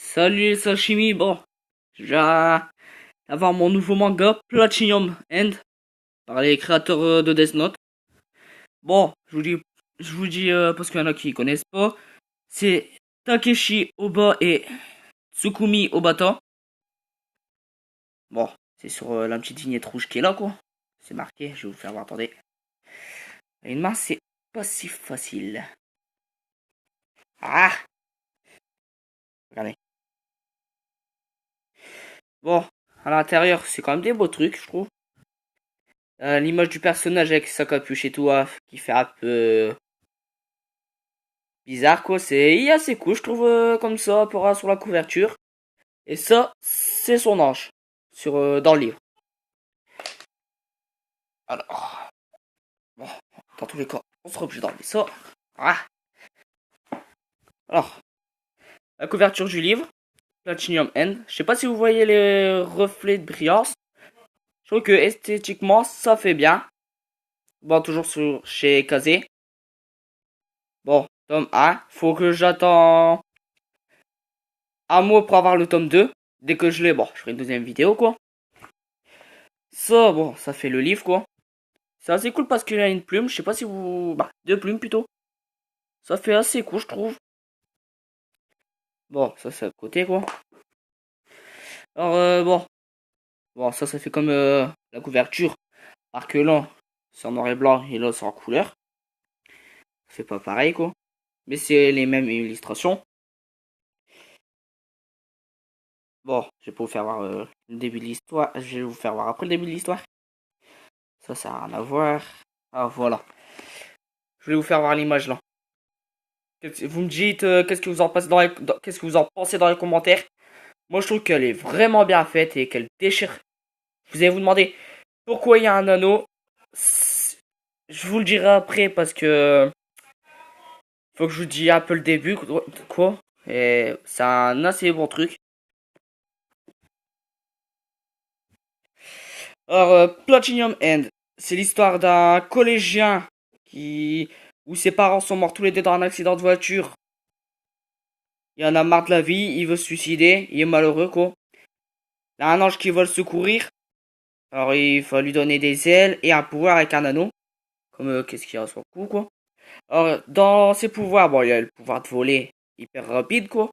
Salut les sashimi, bon, je vais avoir mon nouveau manga Platinum End par les créateurs de Death Note. Bon, je vous dis parce qu'il y en a qui connaissent pas, c'est Takeshi Oba et Tsukumi Obata. Bon, c'est sur la petite vignette rouge qui est là quoi. C'est marqué, je vais vous faire voir, attendez. Une main, c'est pas si facile. Ah, regardez. Bon, à l'intérieur, c'est quand même des beaux trucs, je trouve. L'image du personnage avec sa capuche et tout, qui fait un peu bizarre quoi, c'est assez cool je trouve comme ça sur la couverture. Et ça, c'est son ange dans le livre. Alors, bon, dans tous les cas, on sera obligé d'enlever ça. Ah. Alors, la couverture du livre, Platinum End. Je sais pas si vous voyez les reflets de brillance. Je trouve que esthétiquement, ça fait bien. Bon, toujours chez Kazé. Bon, tome 1. Faut que j'attends un mois pour avoir le tome 2. Dès que je l'ai, bon, je ferai une deuxième vidéo quoi. Ça, bon, ça fait le livre quoi. C'est assez cool parce qu'il a une plume, je sais pas si vous... Bah, deux plumes plutôt. Ça fait assez cool, je trouve. Bon, ça c'est à côté, quoi. Alors, bon. Bon, ça fait comme la couverture. Alors que là, c'est en noir et blanc et là, c'est en couleur. C'est pas pareil, quoi. Mais c'est les mêmes illustrations. Bon, je vais pas vous faire voir le début de l'histoire. Je vais vous faire voir après le début de l'histoire. Ça n'a rien à voir. Ah, voilà. Je vais vous faire voir l'image, là. Vous me dites qu'est-ce que vous en pensez qu'est-ce que vous en pensez dans les commentaires. Moi, je trouve qu'elle est vraiment bien faite et qu'elle déchire. Vous allez vous demander pourquoi il y a un anneau. Je vous le dirai après parce que faut que je vous dise un peu le début, quoi. Et c'est un assez bon truc. Alors, Platinum End, c'est l'histoire d'un collégien où ses parents sont morts tous les deux dans un accident de voiture. Il en a marre de la vie, il veut se suicider, il est malheureux, quoi. Il a un ange qui veut le secourir. Alors, il faut lui donner des ailes et un pouvoir avec un anneau. Comme qu'est-ce qu'il y a sur le coup, quoi. Alors, dans ses pouvoirs, bon, il y a le pouvoir de voler hyper rapide, quoi.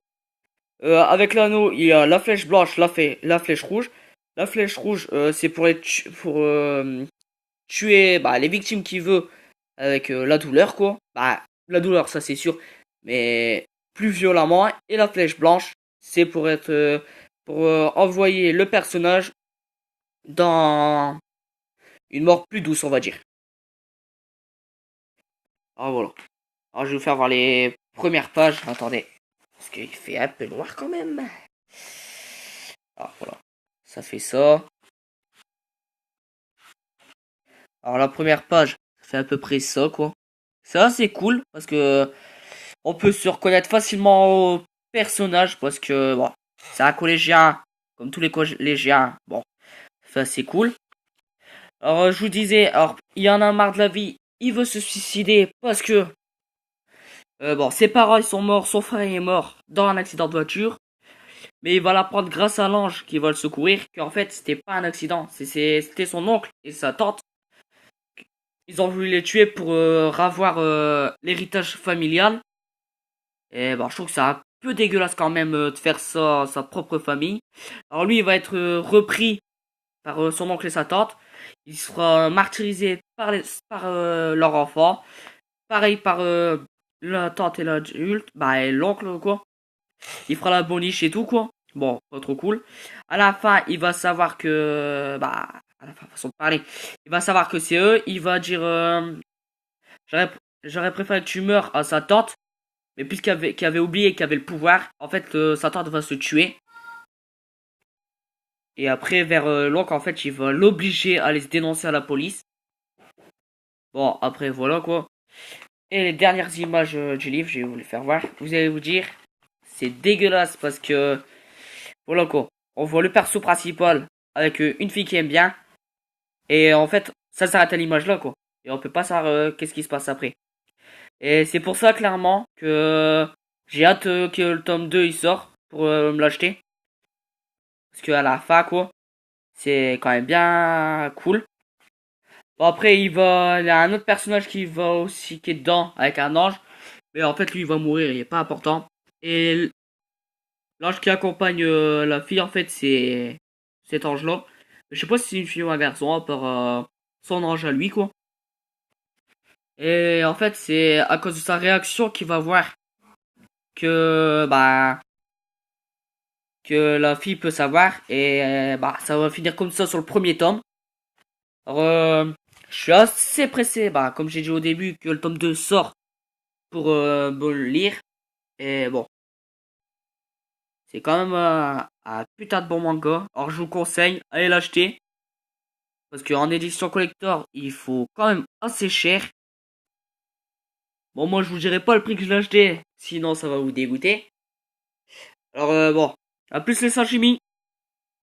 Avec l'anneau, il y a la flèche blanche, la flèche rouge. La flèche rouge, c'est pour tuer bah, les victimes qu'il veut avec la douleur, quoi. Bah, la douleur, ça c'est sûr, mais plus violemment. Et la flèche blanche, c'est pour envoyer le personnage dans une mort plus douce, on va dire. Ah voilà. Alors je vais vous faire voir les premières pages. Attendez. Parce qu'il fait un peu noir quand même. Alors voilà. Ça fait ça. Alors la première page, ça fait à peu près ça quoi. C'est assez cool parce que on peut se reconnaître facilement au personnage parce que bon, c'est un collégien. Comme tous les collégiens. Bon, c'est assez cool. Alors je vous disais, alors il y en a marre de la vie. Il veut se suicider parce que bon, ses parents ils sont morts, son frère est mort dans un accident de voiture. Mais il va l'apprendre grâce à l'ange qui va le secourir, qu'en fait c'était pas un accident, c'était son oncle et sa tante. Ils ont voulu les tuer pour ravoir l'héritage familial. Et bon, je trouve que c'est un peu dégueulasse quand même de faire ça à sa propre famille. Alors lui, il va être repris par son oncle et sa tante. Il sera martyrisé par leur enfant. Pareil par la tante et l'adulte, bah et l'oncle quoi. Il fera la boniche et tout quoi. Bon, pas trop cool. À la fin, il va savoir que bah à la fin, façon de parler, il va savoir que c'est eux. Il va dire j'aurais j'aurais préféré que tu meurs à sa tante, mais qu'il avait oublié qu'il avait le pouvoir, en fait sa tante va se tuer. Et après vers l'oncle en fait, il va l'obliger à aller se dénoncer à la police. Bon, après voilà quoi. Et les dernières images du livre, je vais vous les faire voir. Vous allez vous dire, c'est dégueulasse parce que voilà quoi. On voit le perso principal avec une fille qui aime bien. Et en fait, ça s'arrête à l'image là quoi. Et on peut pas savoir qu'est-ce qui se passe après. Et c'est pour ça clairement que j'ai hâte que le tome 2 il sort. pour me l'acheter. Parce qu'à la fin, quoi, c'est quand même bien cool. Bon, après, il y a un autre personnage qui va aussi, qui est dedans, avec un ange. Mais en fait, lui, il va mourir, il est pas important. Et l'ange qui accompagne la fille, en fait, c'est cet ange-là. Je sais pas si c'est une fille ou un garçon, à part son ange à lui, quoi. Et en fait, c'est à cause de sa réaction qu'il va voir que, bah, que la fille peut savoir. Et bah, ça va finir comme ça sur le premier tome. Alors, je suis assez pressé, bah, comme j'ai dit au début, que le tome 2 sort pour bon, le lire. Et bon, c'est quand même un putain de bon manga. Alors, je vous conseille, allez l'acheter. Parce qu'en édition collector, il faut quand même assez cher. Bon, moi, je vous dirai pas le prix que je l'ai acheté. Sinon, ça va vous dégoûter. Alors, bon, à plus les sashimi.